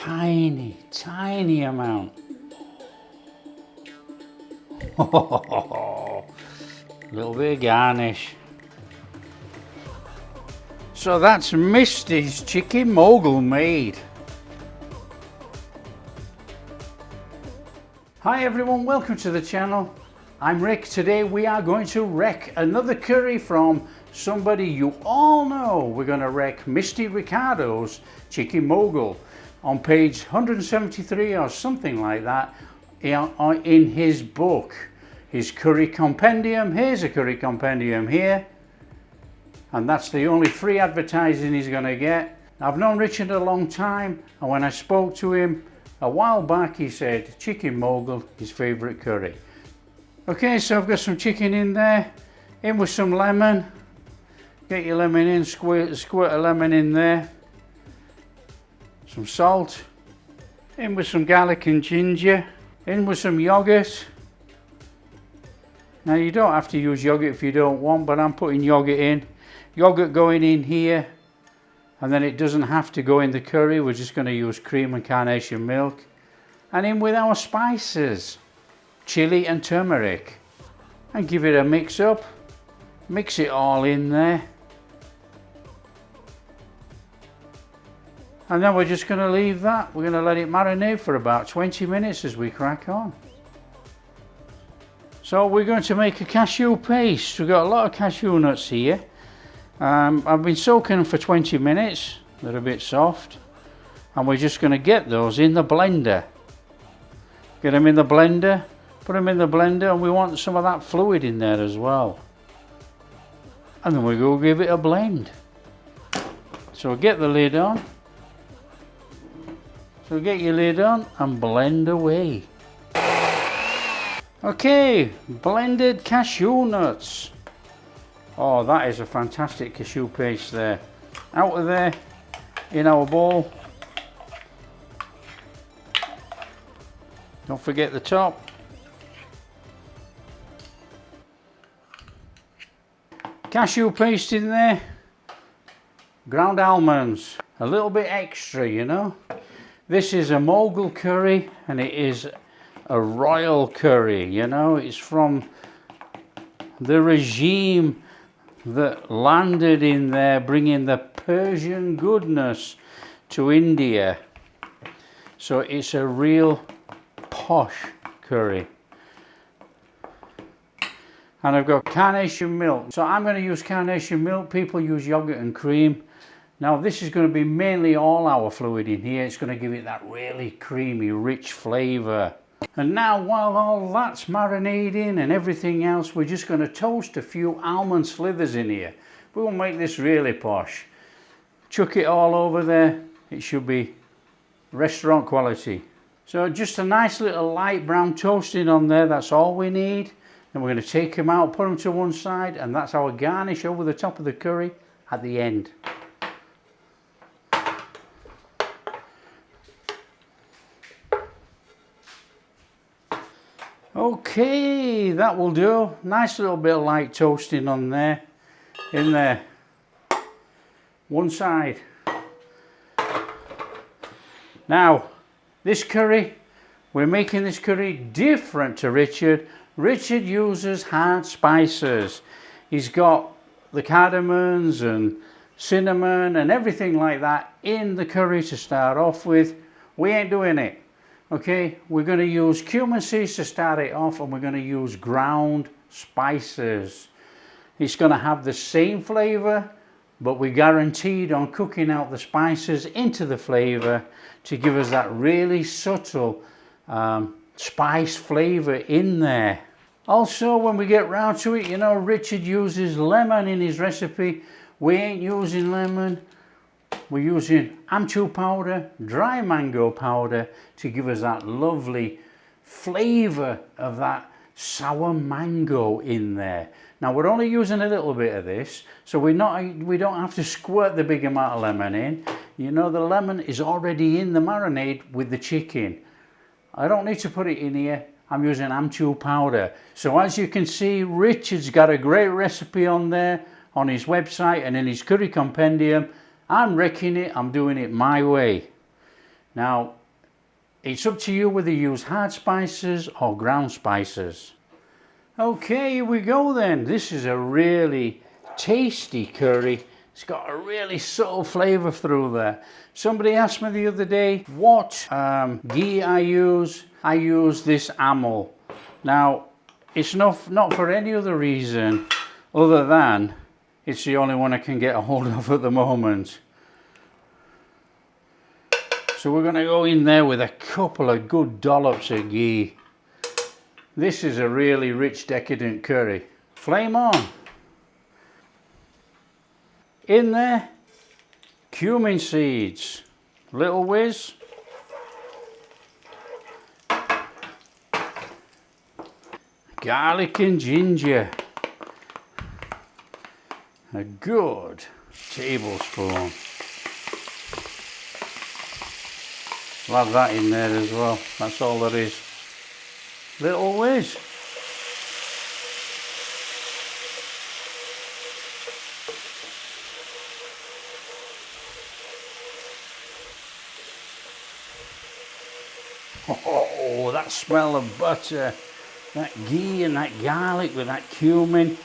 tiny amount. Little bit of garnish. So that's Misty's chicken Moghul made. Hi everyone, welcome to the channel. I'm Rick. Today we are going to wreck another curry from somebody you all know. We're going to wreck Misty Ricardo's chicken Moghul on page 173 or something like that in his book, his curry compendium. Here's a curry compendium here, and that's the only free advertising he's going to get. I've known Richard a long time, and when I spoke to him a while back, he said chicken Moghul, his favourite curry. Okay, so I've got some chicken in there, in with some lemon. Get your lemon in, squirt a lemon in there. Some salt, in with some garlic and ginger, in with some yogurt. Now you don't have to use yogurt if you don't want, but I'm putting yogurt in. Yogurt going in here, and then it doesn't have to go in the curry. We're just going to use cream and carnation milk. And in with our spices, chili and turmeric, and give it a mix up. Mix it all in there. And then we're just going to leave that. We're going to let it marinate for about 20 minutes as we crack on. So we're going to make a cashew paste. We've got a lot of cashew nuts here. I've been soaking them for 20 minutes. They're a bit soft. And we're just going to get those in the blender. Get them in the blender. Put them in the blender, and we want some of that fluid in there as well. And then we go give it a blend. So get the lid on. So get your lid on and blend away. Okay, blended cashew nuts. Oh, that is a fantastic cashew paste there. Out of there, in our bowl. Don't forget the top. Cashew paste in there. Ground almonds. A little bit extra, you know. This is a Mughal curry, and it is a royal curry, you know. It's from the regime that landed in there, bringing the Persian goodness to India. So it's a real posh curry. And I've got carnation milk. So I'm going to use carnation milk. People use yogurt and cream. Now this is going to be mainly all our fluid in here. It's going to give it that really creamy, rich flavour. And now while all that's marinating and everything else, we're just going to toast a few almond slithers in here. We'll make this really posh. Chuck it all over there. It should be restaurant quality. So just a nice little light brown toasting on there. That's all we need. Then we're going to take them out, put them to one side, and that's our garnish over the top of the curry at the end. Okay, that will do. Nice little bit of light toasting on there. In there. One side. Now, this curry, we're making this curry different to Richard. Richard uses hard spices. He's got the cardamoms and cinnamon and everything like that in the curry to start off with. We ain't doing it. Okay, we're going to use cumin seeds to start it off, and we're going to use ground spices. It's going to have the same flavour, but we're guaranteed on cooking out the spices into the flavour to give us that really subtle spice flavour in there. Also, when we get round to it, you know, Richard uses lemon in his recipe. We ain't using lemon. We're using amchur powder, dry mango powder, to give us that lovely flavour of that sour mango in there. Now we're only using a little bit of this, so we don't have to squirt the big amount of lemon in. You know, the lemon is already in the marinade with the chicken. I don't need to put it in here. I'm using amchur powder. So as you can see, Richard's got a great recipe on there on his website and in his curry compendium. I'm wrecking it. I'm doing it my way. Now, it's up to you whether you use hard spices or ground spices. Okay, here we go then. This is a really tasty curry. It's got a really subtle flavour through there. Somebody asked me the other day what ghee I use. I use this amul. Now, it's not for any other reason other than it's the only one I can get a hold of at the moment. So we're going to go in there with a couple of good dollops of ghee. This is a really rich, decadent curry. Flame on. In there, cumin seeds, little whiz. Garlic and ginger. A good tablespoon. We'll have that in there as well. That's all there is. Little whiz. Oh, that smell of butter, that ghee and that garlic with that cumin.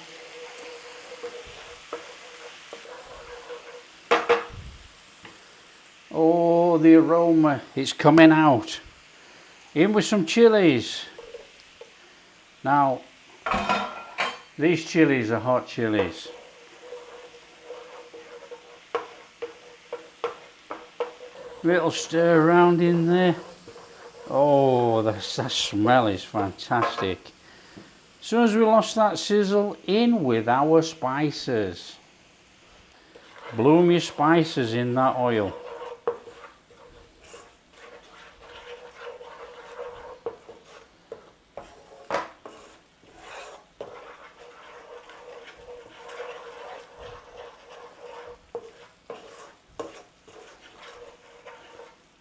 Oh, the aroma, it's coming out. In with some chilies. Now, these chilies are hot chilies. Little stir around in there. Oh, that smell is fantastic. As soon as we lost that sizzle, in with our spices. Bloom your spices in that oil.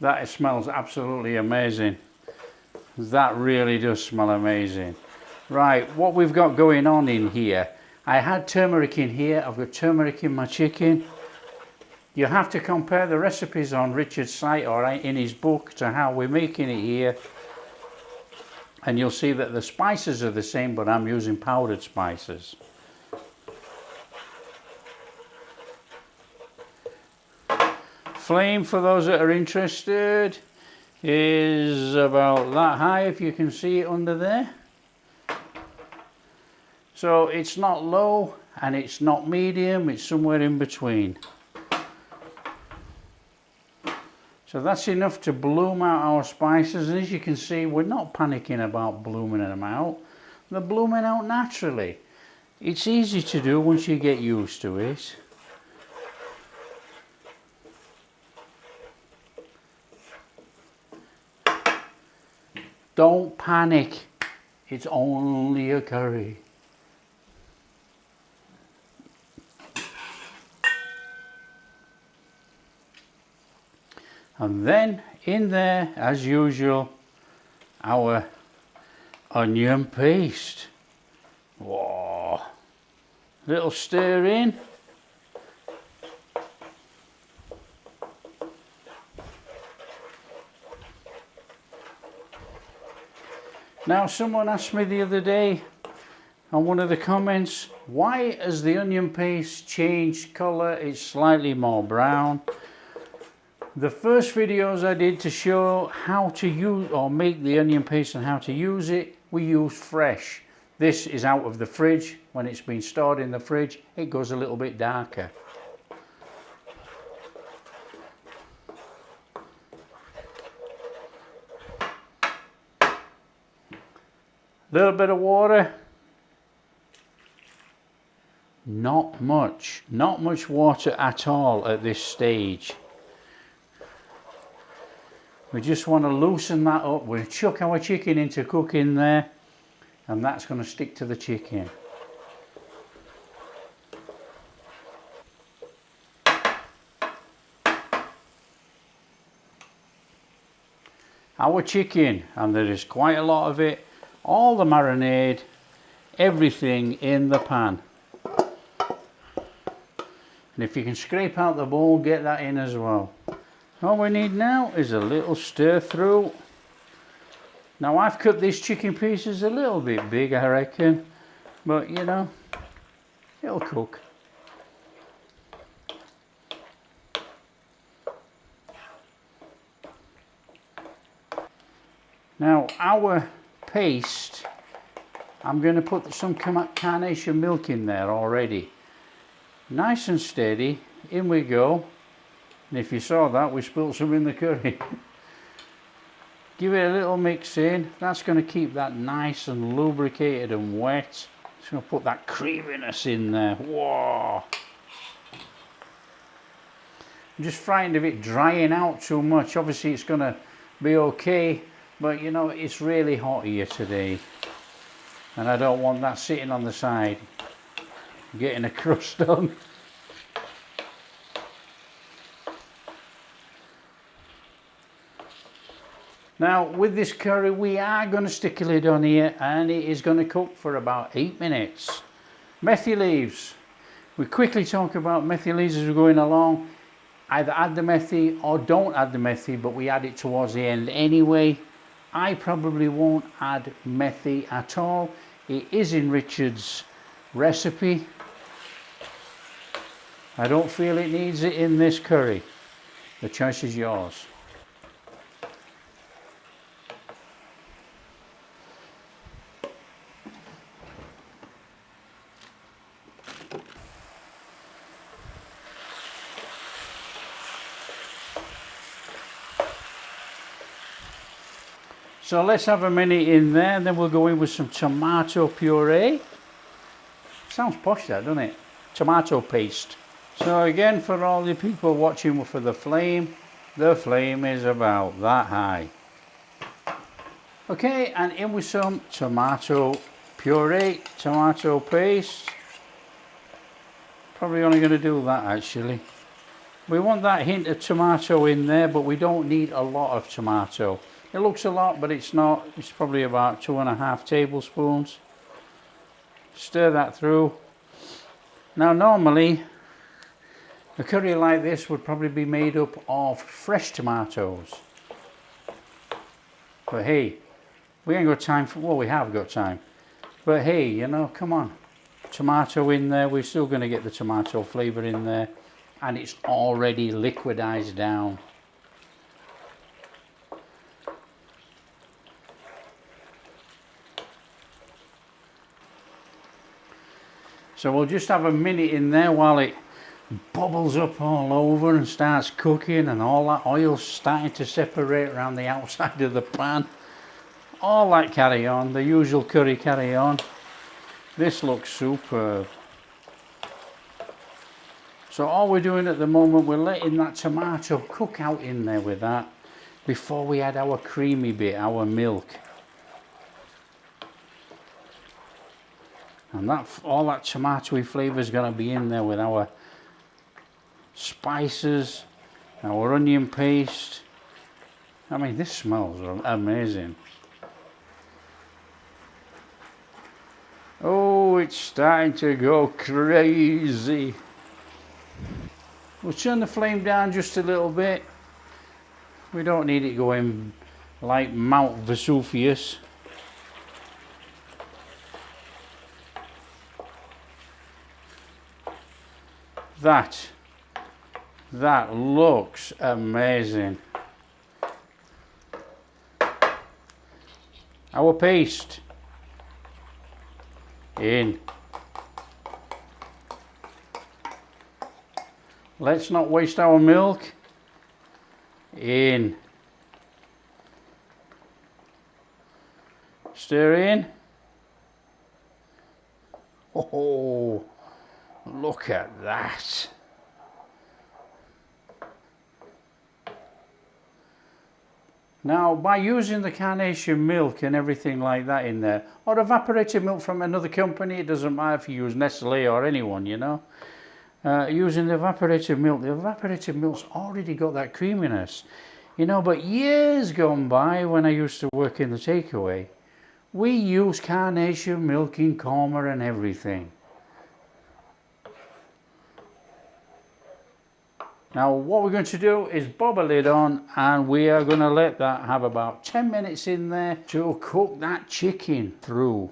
That smells absolutely amazing. That really does smell amazing. Right, what we've got going on in here, I had turmeric in here, I've got turmeric in my chicken. You have to compare the recipes on Richard's site or in his book to how we're making it here. And you'll see that the spices are the same, but I'm using powdered spices. Flame, for those that are interested, is about that high, if you can see it under there. So it's not low and it's not medium, it's somewhere in between. So that's enough to bloom out our spices, and as you can see, we're not panicking about blooming them out. They're blooming out naturally. It's easy to do once you get used to it. Don't panic, it's only a curry. And then in there, as usual, our onion paste. Whoa. Little stir in. Now, someone asked me the other day on one of the comments, why has the onion paste changed colour? It's slightly more brown. The first videos I did to show how to use or make the onion paste and how to use it, we use fresh. This is out of the fridge. When it's been stored in the fridge, it goes a little bit darker. Little bit of water. Not much water at all at this stage. We just want to loosen that up. We'll chuck our chicken in to cook in there, and that's going to stick to the chicken. Our chicken, and there is quite a lot of it, all the marinade, everything in the pan. And if you can scrape out the bowl, get that in as well. All we need now is a little stir through. Now I've cut these chicken pieces a little bit big, I reckon, but you know, it'll cook. Now our paste, I'm going to put some carnation milk in there already. Nice and steady, in we go. And if you saw that, we spilled some in the curry. Give it a little mix in. That's going to keep that nice and lubricated and wet. It's going to put that creaminess in there. Whoa! I'm just frightened of it drying out too much. Obviously it's going to be okay, but you know, it's really hot here today. And I don't want that sitting on the side, getting a crust on. Now with this curry we are going to stick a lid on here and it is going to cook for about 8 minutes. Methi leaves. We quickly talk about methi leaves as we're going along. Either add the methi or don't add the methi, but we add it towards the end anyway. I probably won't add methi at all. It is in Richard's recipe. I don't feel it needs it in this curry. The choice is yours. So let's have a minute in there and then we'll go in with some tomato puree. Sounds posh that, doesn't it? Tomato paste. So again, for all the people watching for the flame is about that high. Okay, and in with some tomato puree, tomato paste. Probably only going to do that actually. We want that hint of tomato in there, but we don't need a lot of tomato. It looks a lot, but it's not. It's probably about 2.5 tablespoons. Stir that through. Now normally, a curry like this would probably be made up of fresh tomatoes. But hey, we ain't got time for, well, we have got time. But hey, you know, come on. Tomato in there, we're still going to get the tomato flavour in there. And it's already liquidized down. So we'll just have a minute in there while it bubbles up all over and starts cooking and all that oil starting to separate around the outside of the pan. All that carry on, the usual curry carry on. This looks superb. So all we're doing at the moment, we're letting that tomato cook out in there with that before we add our creamy bit, our milk. And that, all that tomatoey flavour is going to be in there with our spices, our onion paste. I mean, this smells amazing. Oh, it's starting to go crazy. We'll turn the flame down just a little bit. We don't need it going like Mount Vesuvius. That looks amazing. Our paste in. Let's not waste our milk. In. Stir in. Oh, look at that. Now, by using the carnation milk and everything like that in there, or evaporated milk from another company, it doesn't matter if you use Nestle or anyone, you know. Using the evaporated milk's already got that creaminess. You know, but years gone by when I used to work in the takeaway, we used carnation milk in korma and everything. Now what we're going to do is bob a lid on, and we are going to let that have about 10 minutes in there to cook that chicken through.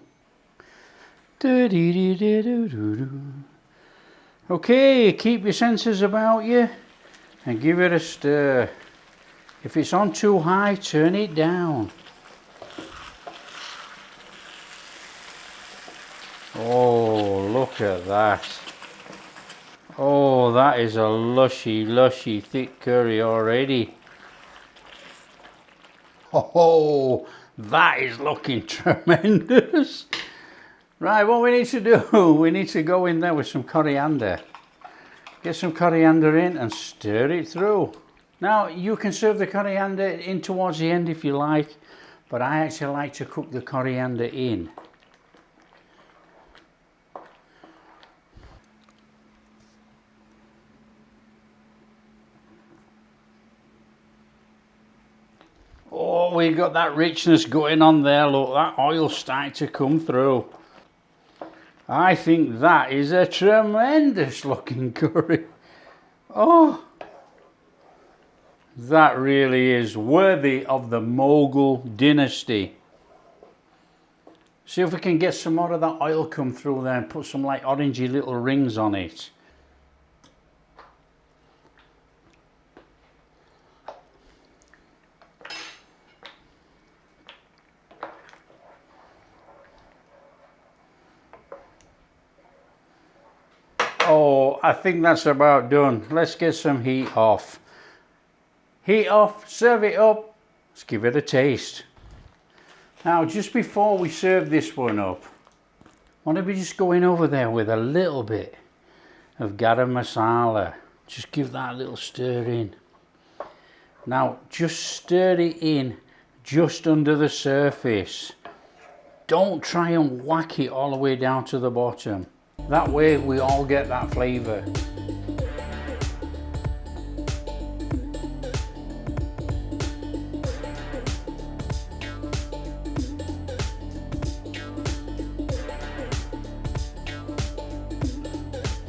Okay, keep your senses about you and give it a stir. If it's on too high, turn it down. Oh, look at that. Oh, that is a lushy thick curry already. Oh, that is looking tremendous. Right, what we need to do, we need to go in there with some coriander. Get some coriander in and stir it through. Now, you can serve the coriander in towards the end if you like, but I actually like to cook the coriander in. Oh, we got that richness going on there. Look, that oil's starting to come through. I think that is a tremendous looking curry. Oh, that really is worthy of the Mughal dynasty. See if we can get some more of that oil come through there and put some like orangey little rings on it. Oh, I think that's about done. Let's get some heat off. Heat off, serve it up, let's give it a taste. Now, just before we serve this one up, why don't we just go in over there with a little bit of garam masala. Just give that a little stir in. Now, just stir it in just under the surface. Don't try and whack it all the way down to the bottom. That way we all get that flavour.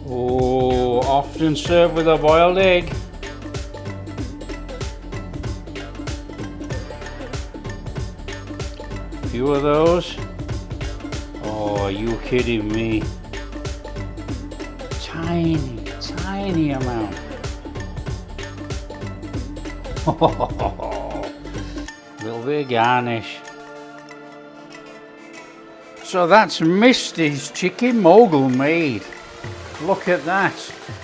Oh, often served with a boiled egg. A few of those. Oh, are you kidding me? Tiny amount. Little bit of garnish. So that's Misty's chicken Mughal made. Look at that.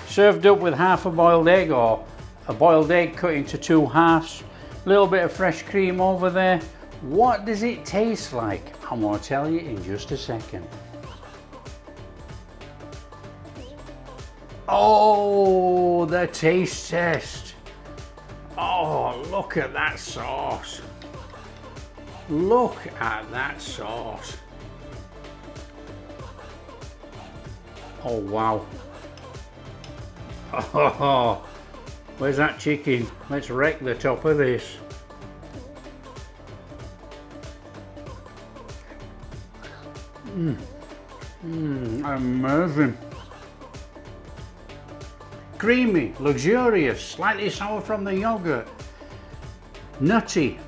Served up with half a boiled egg, or a boiled egg cut into two halves. A little bit of fresh cream over there. What does it taste like? I'm going to tell you in just a second. Oh, the taste test. Oh, look at that sauce. Look at that sauce. Oh, wow. Oh, where's that chicken? Let's wreck the top of this. Amazing. Creamy, luxurious, slightly sour from the yogurt, nutty,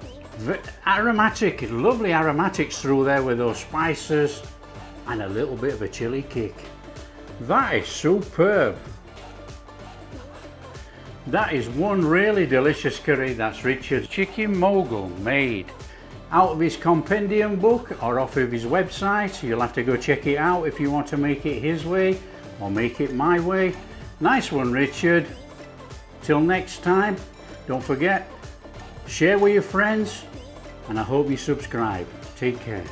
aromatic, lovely aromatics through there with those spices, and a little bit of a chili kick. That is superb. That is one really delicious curry. That's Richard's Chicken Mughal made out of his compendium book or off of his website. You'll have to go check it out if you want to make it his way or make it my way. Nice one, Richard. Till next time, don't forget, share with your friends, and I hope you subscribe. Take care.